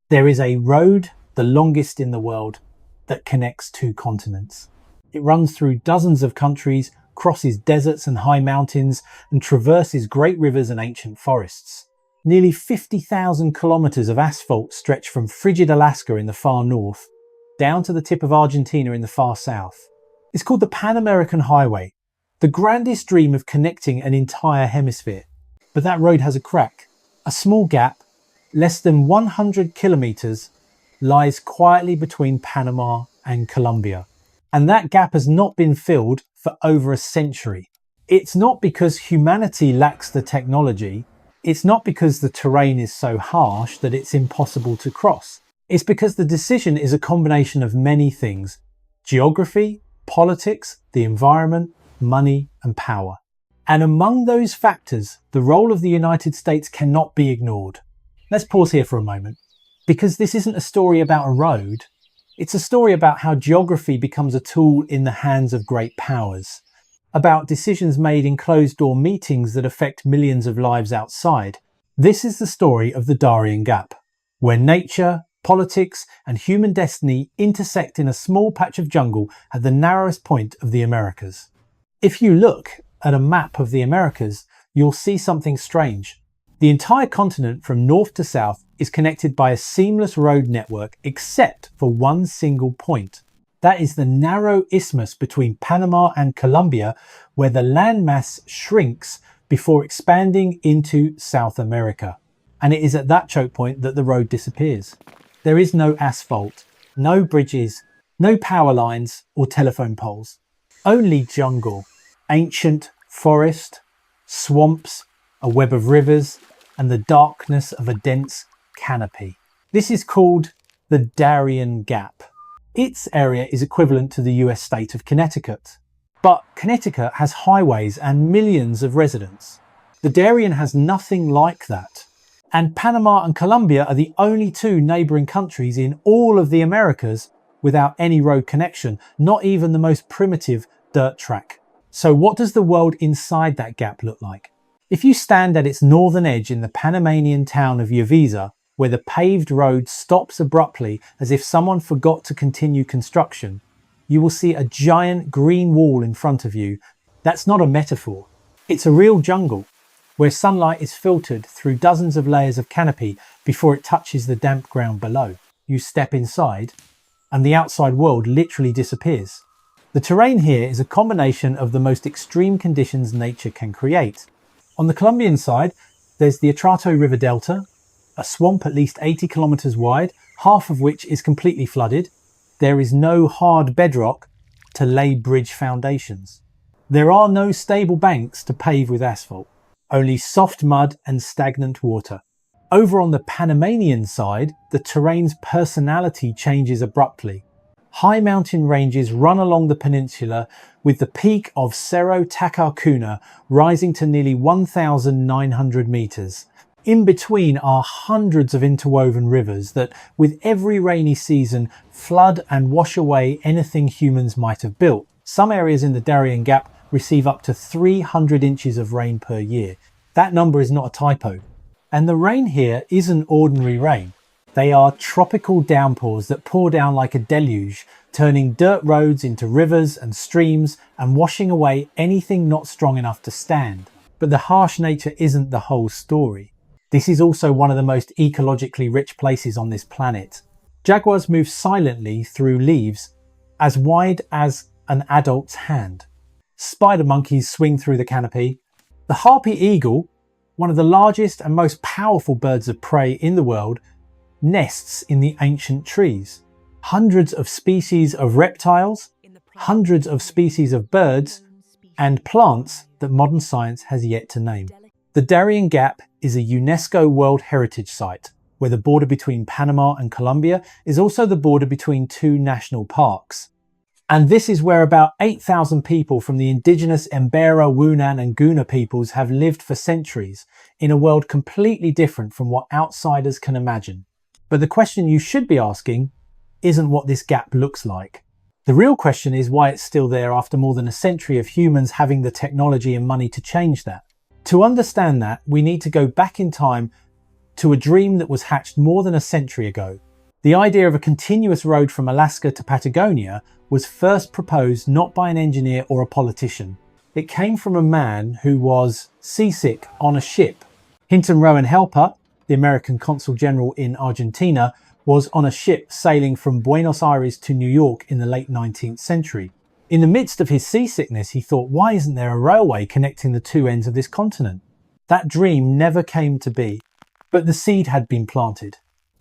There is a road, the longest in the world, that connects two continents. It runs through dozens of countries, crosses deserts and high mountains, and traverses great rivers and ancient forests. Nearly 50,000 kilometers of asphalt stretch from frigid Alaska in the far north down to the tip of Argentina in the far south. It's called the Pan-American Highway, the grandest dream of connecting an entire hemisphere. But that road has a crack. A small gap, less than 100 kilometers, lies quietly between Panama and Colombia. And that gap has not been filled for over a century. It's not because humanity lacks the technology. It's not because the terrain is so harsh that it's impossible to cross. It's because the decision is a combination of many things: geography, politics, the environment, money, and power. And among those factors, the role of the United States cannot be ignored. Let's pause here for a moment, because this isn't a story about a road. It's a story about how geography becomes a tool in the hands of great powers, about decisions made in closed-door meetings that affect millions of lives outside. This is the story of the Darien Gap, where nature, politics, and human destiny intersect in a small patch of jungle at the narrowest point of the Americas. If you look at a map of the Americas, you'll see something strange. The entire continent from north to south is connected by a seamless road network except for one single point. That is the narrow isthmus between Panama and Colombia, where the landmass shrinks before expanding into South America. And it is at that choke point that the road disappears. There is no asphalt, no bridges, no power lines or telephone poles. Only jungle, ancient forest, swamps, a web of rivers, and the darkness of a dense canopy. This is called the Darien Gap. Its area is equivalent to the US state of Connecticut. But Connecticut has highways and millions of residents. The Darien has nothing like that. And Panama and Colombia are the only two neighbouring countries in all of the Americas without any road connection, not even the most primitive dirt track. So what does the world inside that gap look like? If you stand at its northern edge in the Panamanian town of Yavisa, where the paved road stops abruptly as if someone forgot to continue construction, you will see a giant green wall in front of you. That's not a metaphor. It's a real jungle, where sunlight is filtered through dozens of layers of canopy before it touches the damp ground below. You step inside, and the outside world literally disappears. The terrain here is a combination of the most extreme conditions nature can create. On the Colombian side, there's the Atrato River Delta, a swamp at least 80 kilometers wide, half of which is completely flooded. There is no hard bedrock to lay bridge foundations. There are no stable banks to pave with asphalt, only soft mud and stagnant water. Over on the Panamanian side, the terrain's personality changes abruptly. High mountain ranges run along the peninsula, with the peak of Cerro Tacarcuna rising to nearly 1,900 meters. In between are hundreds of interwoven rivers that, with every rainy season, flood and wash away anything humans might have built. Some areas in the Darien Gap receive up to 300 inches of rain per year. That number is not a typo. And the rain here isn't ordinary rain. They are tropical downpours that pour down like a deluge, turning dirt roads into rivers and streams and washing away anything not strong enough to stand. But the harsh nature isn't the whole story. This is also one of the most ecologically rich places on this planet. Jaguars move silently through leaves as wide as an adult's hand. Spider monkeys swing through the canopy. The harpy eagle, one of the largest and most powerful birds of prey in the world, nests in the ancient trees. Hundreds of species of reptiles, hundreds of species of birds, and plants that modern science has yet to name. The Darien Gap is a UNESCO World Heritage Site, where the border between Panama and Colombia is also the border between two national parks. And this is where about 8,000 people from the indigenous Embera, Wunan and Guna peoples have lived for centuries, in a world completely different from what outsiders can imagine. But the question you should be asking isn't what this gap looks like. The real question is why it's still there after more than a century of humans having the technology and money to change that. To understand that, we need to go back in time to a dream that was hatched more than a century ago. The idea of a continuous road from Alaska to Patagonia was first proposed not by an engineer or a politician. It came from a man who was seasick on a ship. Hinton Rowan Helper, the American consul general in Argentina, was on a ship sailing from Buenos Aires to New York in the late 19th century. In the midst of his seasickness, he thought, why isn't there a railway connecting the two ends of this continent? That dream never came to be, but the seed had been planted.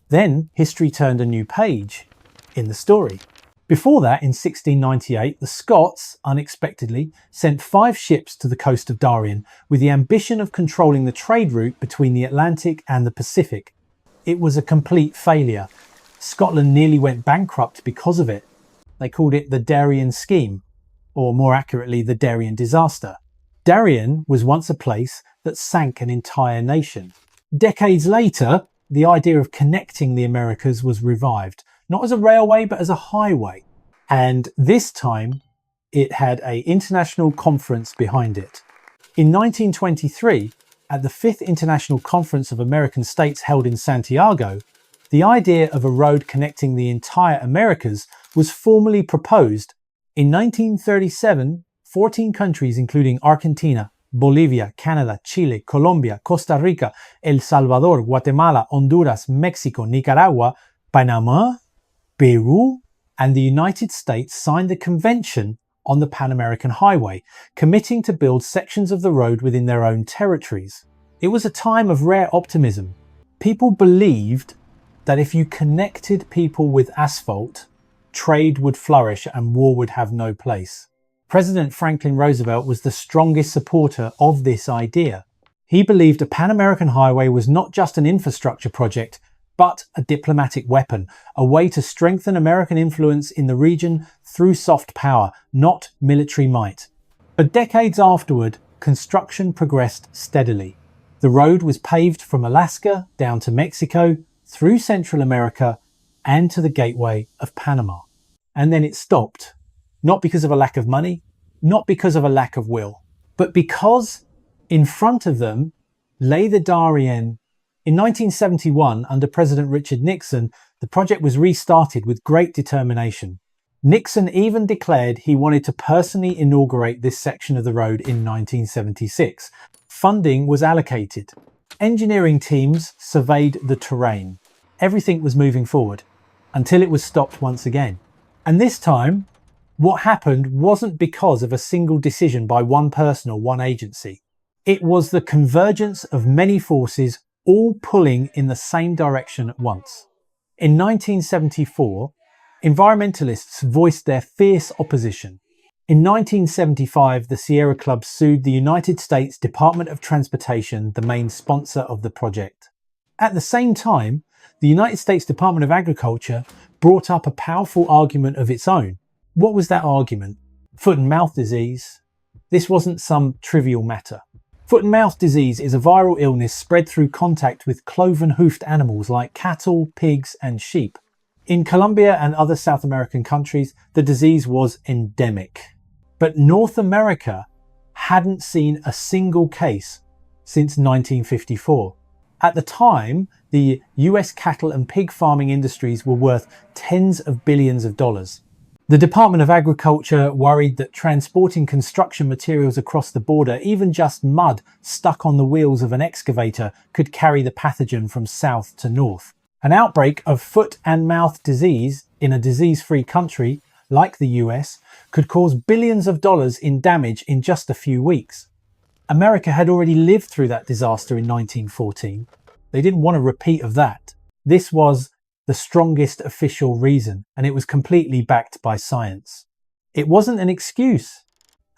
Then history turned a new page in the story. Before that, in 1698, the Scots, unexpectedly, sent 5 ships to the coast of Darien with the ambition of controlling the trade route between the Atlantic and the Pacific. It was a complete failure. Scotland nearly went bankrupt because of it. They called it the Darien Scheme, or more accurately, the Darien Disaster. Darien was once a place that sank an entire nation. Decades later, the idea of connecting the Americas was revived, not as a railway, but as a highway. And this time, it had an international conference behind it. In 1923, at the 5th International Conference of American States held in Santiago, the idea of a road connecting the entire Americas was formally proposed. In 1937, 14 countries, including Argentina, Bolivia, Canada, Chile, Colombia, Costa Rica, El Salvador, Guatemala, Honduras, Mexico, Nicaragua, Panama, Peru, and the United States signed the Convention on the Pan American Highway, committing to build sections of the road within their own territories. It was a time of rare optimism. People believed that if you connected people with asphalt, trade would flourish and war would have no place. President Franklin Roosevelt was the strongest supporter of this idea. He believed a Pan-American highway was not just an infrastructure project, but a diplomatic weapon, a way to strengthen American influence in the region through soft power, not military might. But decades afterward, construction progressed steadily. The road was paved from Alaska down to Mexico, through Central America, and to the gateway of Panama. And then it stopped. Not because of a lack of money, not because of a lack of will, but because in front of them lay the Darien. In 1971, under President Richard Nixon, the project was restarted with great determination. Nixon even declared he wanted to personally inaugurate this section of the road in 1976. Funding was allocated. Engineering teams surveyed the terrain. Everything was moving forward until it was stopped once again. And this time, what happened wasn't because of a single decision by one person or one agency. It was the convergence of many forces all pulling in the same direction at once. In 1974, environmentalists voiced their fierce opposition. In 1975, the Sierra Club sued the United States Department of Transportation, the main sponsor of the project. At the same time, the United States Department of Agriculture brought up a powerful argument of its own. What was that argument? Foot and mouth disease. This wasn't some trivial matter. Foot and mouth disease is a viral illness spread through contact with cloven-hoofed animals like cattle, pigs, and sheep. In Colombia and other South American countries, the disease was endemic. But North America hadn't seen a single case since 1954. At the time, the US cattle and pig farming industries were worth tens of billions of dollars. The Department of Agriculture worried that transporting construction materials across the border, even just mud stuck on the wheels of an excavator, could carry the pathogen from south to north. An outbreak of foot and mouth disease in a disease-free country like the US could cause billions of dollars in damage in just a few weeks. America had already lived through that disaster in 1914. They didn't want a repeat of that. This was the strongest official reason, and it was completely backed by science. It wasn't an excuse.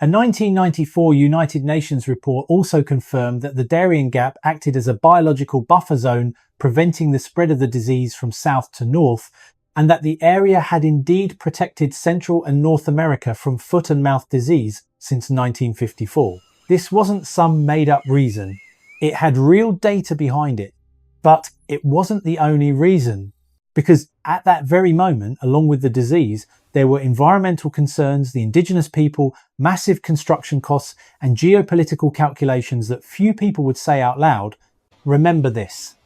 A 1994 United Nations report also confirmed that the Darien Gap acted as a biological buffer zone, preventing the spread of the disease from south to north, and that the area had indeed protected Central and North America from foot and mouth disease since 1954. This wasn't some made-up reason. It had real data behind it, but it wasn't the only reason. Because at that very moment, along with the disease, there were environmental concerns, the indigenous people, massive construction costs, and geopolitical calculations that few people would say out loud. Remember this.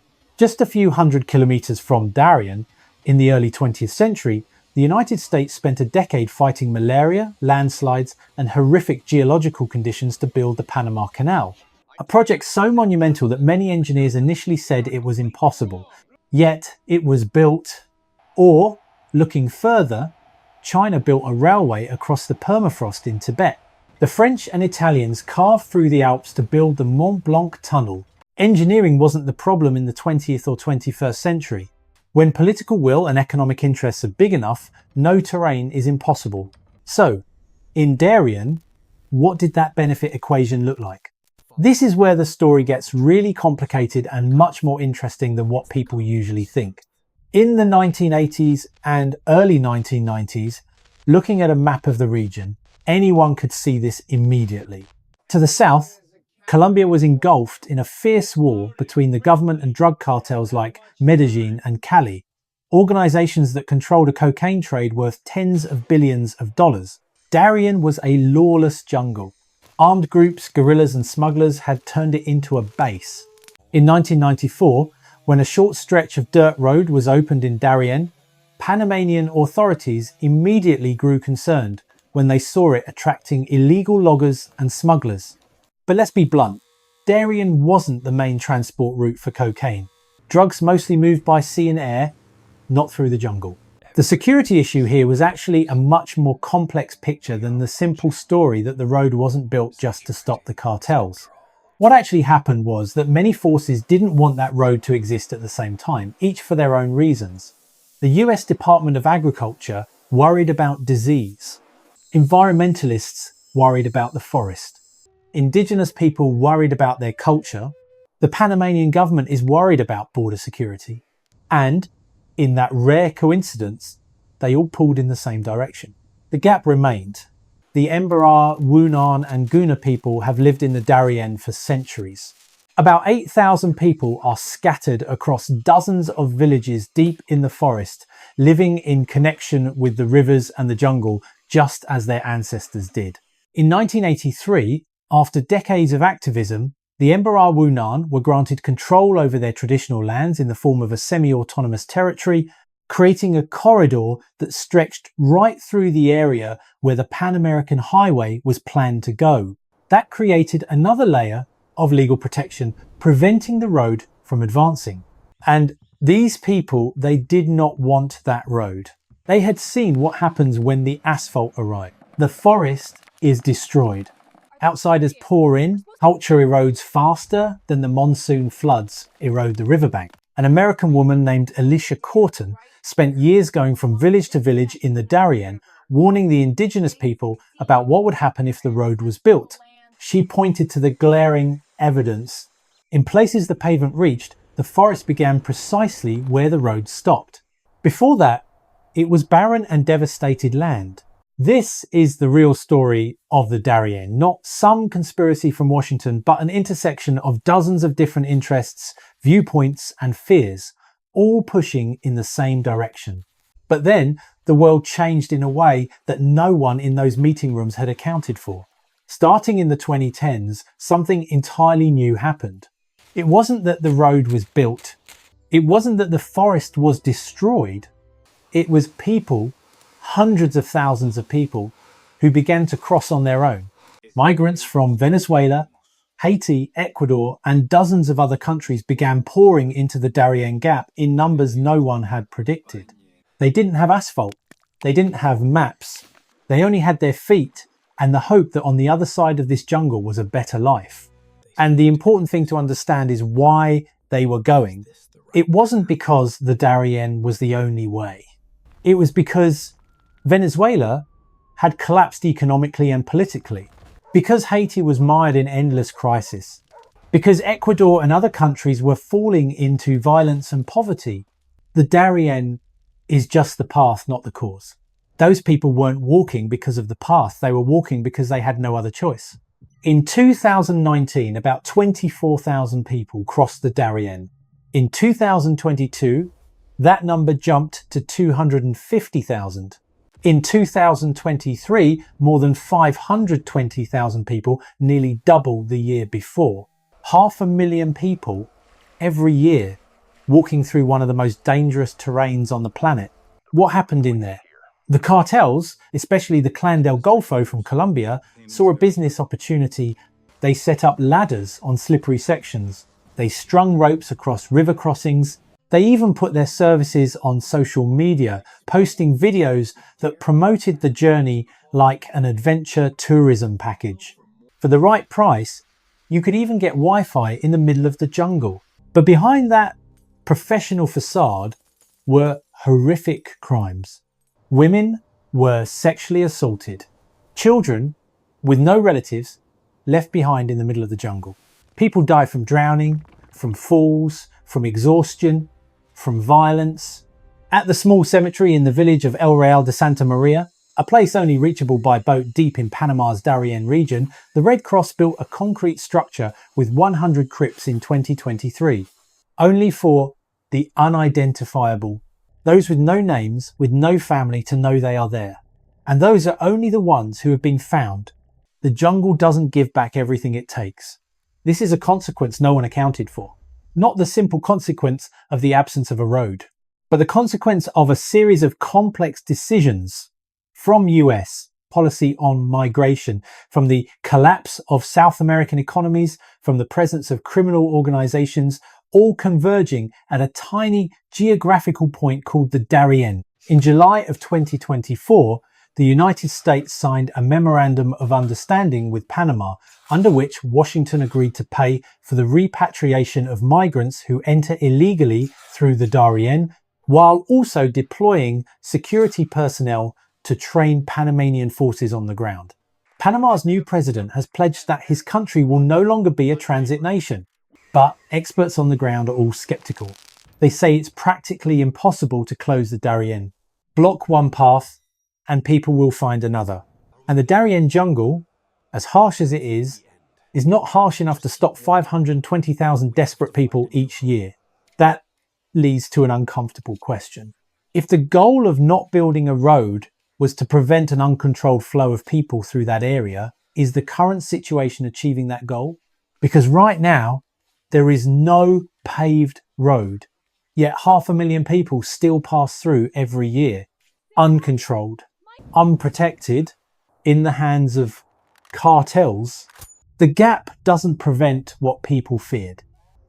Just a few hundred kilometers from Darien, in the early 20th century, the United States spent a decade fighting malaria, landslides, and horrific geological conditions to build the Panama Canal. A project so monumental that many engineers initially said it was impossible. Yet it was built. Or, looking further, China built a railway across the permafrost in Tibet. The French and Italians carved through the Alps to build the Mont Blanc tunnel. Engineering wasn't the problem in the 20th or 21st century. When political will and economic interests are big enough, no terrain is impossible. So, in Darien, what did that benefit equation look like? This is where the story gets really complicated and much more interesting than what people usually think. In the 1980s and early 1990s, looking at a map of the region, anyone could see this immediately. To the south, Colombia was engulfed in a fierce war between the government and drug cartels like Medellin and Cali, organizations that controlled a cocaine trade worth tens of billions of dollars. Darien was a lawless jungle. Armed groups, guerrillas and smugglers had turned it into a base. In 1994, when a short stretch of dirt road was opened in Darien, Panamanian authorities immediately grew concerned when they saw it attracting illegal loggers and smugglers. But let's be blunt, Darien wasn't the main transport route for cocaine. Drugs mostly moved by sea and air, not through the jungle. The security issue here was actually a much more complex picture than the simple story that the road wasn't built just to stop the cartels. What actually happened was that many forces didn't want that road to exist at the same time, each for their own reasons. The US Department of Agriculture worried about disease. Environmentalists worried about the forest. Indigenous people worried about their culture. The Panamanian government is worried about border security. And, in that rare coincidence, they all pulled in the same direction. The gap remained. The Embera, Wunan and Guna people have lived in the Darien for centuries. About 8,000 people are scattered across dozens of villages deep in the forest, living in connection with the rivers and the jungle, just as their ancestors did. In 1983, after decades of activism, the Embera Wunan were granted control over their traditional lands in the form of a semi-autonomous territory, creating a corridor that stretched right through the area where the Pan American Highway was planned to go. That created another layer of legal protection, preventing the road from advancing. And these people, they did not want that road. They had seen what happens when the asphalt arrived. The forest is destroyed. Outsiders pour in, culture erodes faster than the monsoon floods erode the riverbank. An American woman named Alicia Corton spent years going from village to village in the Darien, warning the indigenous people about what would happen if the road was built. She pointed to the glaring evidence. In places the pavement reached, the forest began precisely where the road stopped. Before that, it was barren and devastated land. This is the real story of the Darien, not some conspiracy from Washington, but an intersection of dozens of different interests, viewpoints, and fears, all pushing in the same direction. But then, the world changed in a way that no one in those meeting rooms had accounted for. Starting in the 2010s, something entirely new happened. It wasn't that the road was built. It wasn't that the forest was destroyed. It was people, hundreds of thousands of people, who began to cross on their own. Migrants from Venezuela, Haiti, Ecuador, and dozens of other countries began pouring into the Darien Gap in numbers no one had predicted. They didn't have asphalt. They didn't have maps. They only had their feet and the hope that on the other side of this jungle was a better life. And the important thing to understand is why they were going. It wasn't because the Darien was the only way. It was because Venezuela had collapsed economically and politically, because Haiti was mired in endless crisis, because Ecuador and other countries were falling into violence and poverty. The Darien is just the path, not the cause. Those people weren't walking because of the path, they were walking because they had no other choice. In 2019, about 24,000 people crossed the Darien. In 2022, that number jumped to 250,000. In 2023, more than 520,000 people, nearly double the year before. 500,000 people every year walking through one of the most dangerous terrains on the planet. What happened in there? The cartels, especially the Clan del Golfo from Colombia, saw a business opportunity. They set up ladders on slippery sections. They strung ropes across river crossings. They even put their services on social media, posting videos that promoted the journey like an adventure tourism package. For the right price, you could even get Wi-Fi in the middle of the jungle. But behind that professional facade were horrific crimes. Women were sexually assaulted. Children, with no relatives, left behind in the middle of the jungle. People died from drowning, from falls, from exhaustion, from violence. At the small cemetery in the village of El Real de Santa Maria, a place only reachable by boat deep in Panama's Darien region, the Red Cross built a concrete structure with 100 crypts in 2023, only for the unidentifiable, those with no names, with no family to know they are there. And those are only the ones who have been found. The jungle doesn't give back everything it takes. This is a consequence no one accounted for. Not the simple consequence of the absence of a road, but the consequence of a series of complex decisions from US policy on migration, from the collapse of South American economies, from the presence of criminal organizations, all converging at a tiny geographical point called the Darien. In July of 2024, the United States signed a memorandum of understanding with Panama, under which Washington agreed to pay for the repatriation of migrants who enter illegally through the Darien, while also deploying security personnel to train Panamanian forces on the ground. Panama's new president has pledged that his country will no longer be a transit nation, but experts on the ground are all skeptical. They say it's practically impossible to close the Darien. Block one path and people will find another. And the Darien jungle, as harsh as it is not harsh enough to stop 520,000 desperate people each year. That leads to an uncomfortable question. If the goal of not building a road was to prevent an uncontrolled flow of people through that area, is the current situation achieving that goal? Because right now, there is no paved road, yet 500,000 people still pass through every year, uncontrolled, unprotected, in the hands of cartels. The gap doesn't prevent what people feared.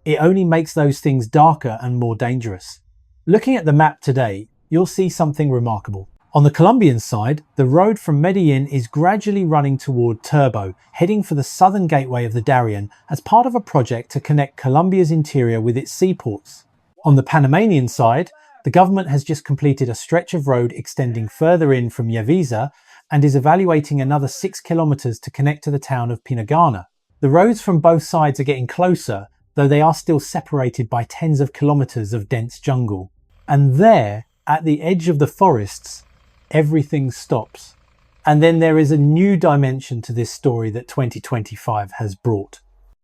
It only makes those things darker and more dangerous. Looking at the map today, you'll see something remarkable. On the Colombian side, the road from Medellin is gradually running toward Turbo, heading for the southern gateway of the Darien as part of a project to connect Colombia's interior with its seaports. On the Panamanian side, the government has just completed a stretch of road extending further in from Yavisa and is evaluating another 6 kilometers to connect to the town of Pinagana. The roads from both sides are getting closer, though they are still separated by tens of kilometers of dense jungle. And there, at the edge of the forests, everything stops. And then there is a new dimension to this story that 2025 has brought.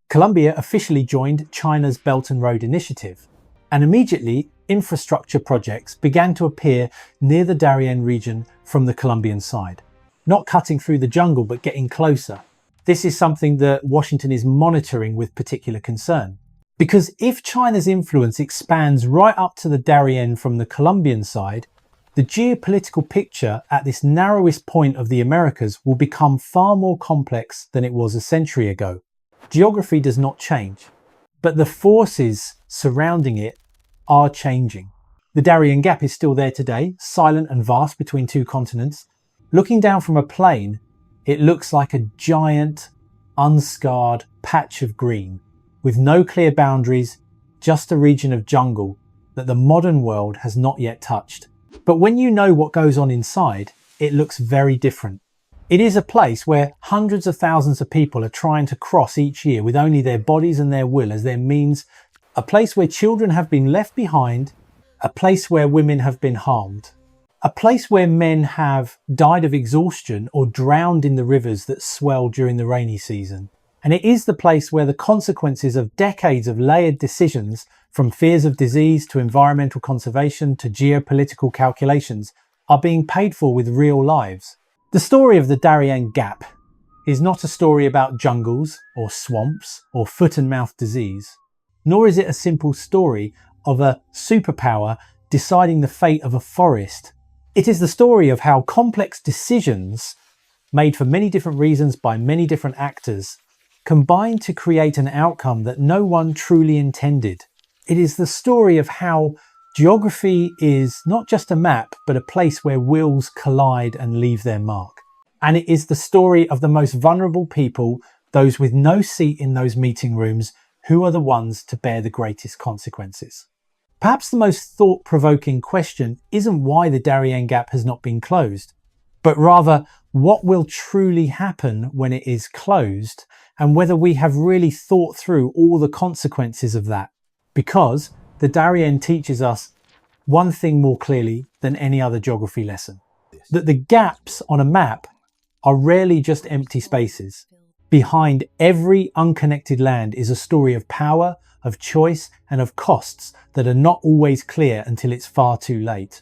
Colombia officially joined China's Belt and Road Initiative, and immediately infrastructure projects began to appear near the Darien region from the Colombian side. Not cutting through the jungle, but getting closer. This is something that Washington is monitoring with particular concern. Because if China's influence expands right up to the Darien from the Colombian side, the geopolitical picture at this narrowest point of the Americas will become far more complex than it was a century ago. Geography does not change, but the forces surrounding it are changing. The Darien Gap is still there today, silent and vast between two continents. Looking down from a plane, it looks like a giant, unscarred patch of green, with no clear boundaries, just a region of jungle that the modern world has not yet touched. But when you know what goes on inside, it looks very different. It is a place where hundreds of thousands of people are trying to cross each year with only their bodies and their will as their means, a place where children have been left behind, a place where women have been harmed, a place where men have died of exhaustion or drowned in the rivers that swell during the rainy season. And it is the place where the consequences of decades of layered decisions, from fears of disease to environmental conservation to geopolitical calculations, are being paid for with real lives. The story of the Darien Gap is not a story about jungles or swamps or foot and mouth disease, nor is it a simple story of a superpower deciding the fate of a forest. It is the story of how complex decisions, made for many different reasons by many different actors, combine to create an outcome that no one truly intended. It is the story of how geography is not just a map, but a place where wills collide and leave their mark. And it is the story of the most vulnerable people, those with no seat in those meeting rooms, who are the ones to bear the greatest consequences. Perhaps the most thought-provoking question isn't why the Darien Gap has not been closed, but rather what will truly happen when it is closed, and whether we have really thought through all the consequences of that. Because the Darien teaches us one thing more clearly than any other geography lesson: that the gaps on a map are rarely just empty spaces. Behind every unconnected land is a story of power, of choice, and of costs that are not always clear until it's far too late.